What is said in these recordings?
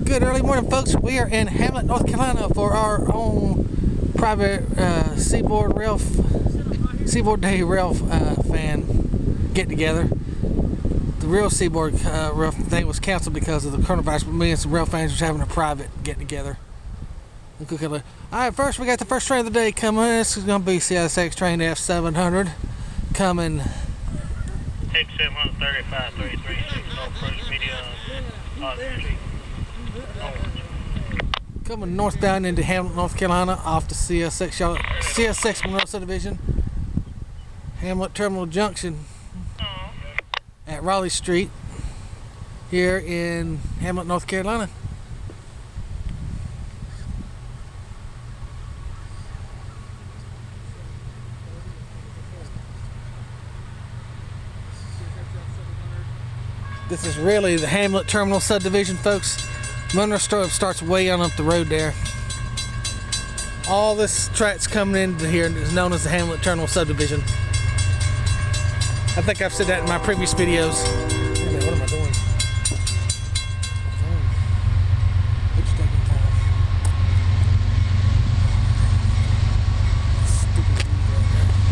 Good early morning, folks. We are in Hamlet, North Carolina for our own private Seaboard Day Rail fan get together. The real Seaboard Rail thing was canceled because of the coronavirus, but me and some rail fans were having a private get together. Alright, first we got the first train of the day coming. This is going to be CSX train F700 coming. X700 35-336 Northbound Media Coming northbound into Hamlet, North Carolina, off the CSX Hamlet Subdivision, Hamlet Terminal Junction at Raleigh Street here in Hamlet, North Carolina. This is really the Hamlet Terminal Subdivision, folks. Monroe starts way on up the road there. All this track's coming into here is known as the Hamlet Terminal Subdivision. I think I've said that in my previous videos. Wait a minute, what am I doing? It's taking time. Stupid thing right there.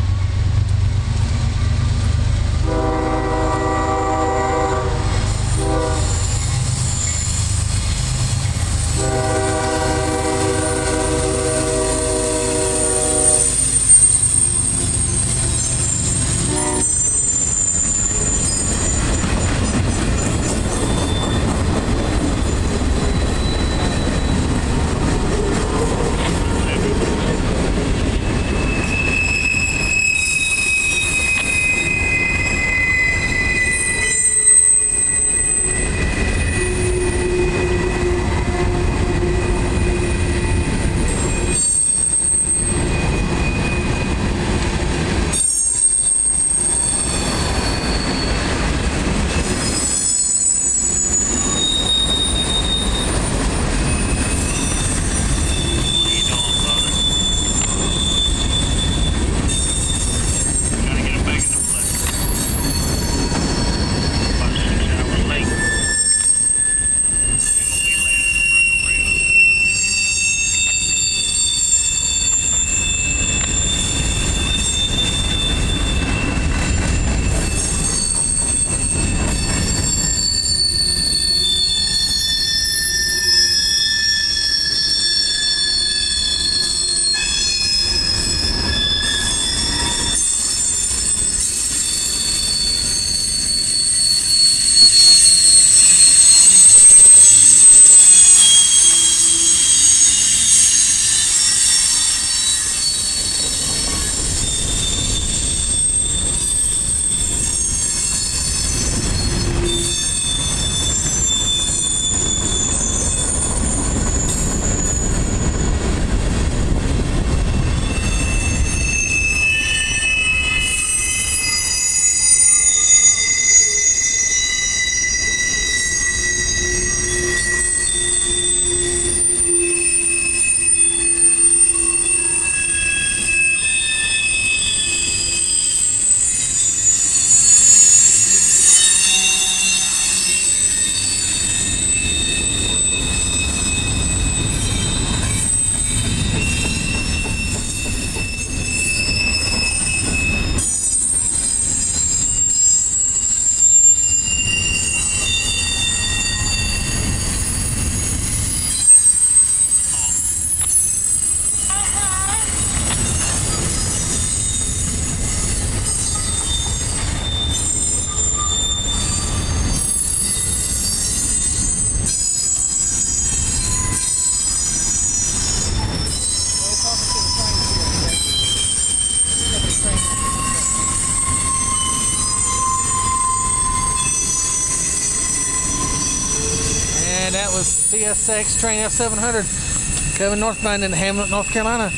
And that was CSX train F700 coming northbound into Hamlet, North Carolina.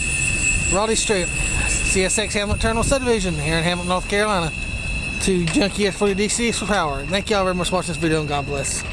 Raleigh Street, CSX Hamlet Terminal Subdivision here in Hamlet, North Carolina. To Junkie S40 DC for power. Thank y'all very much for watching this video, and God bless.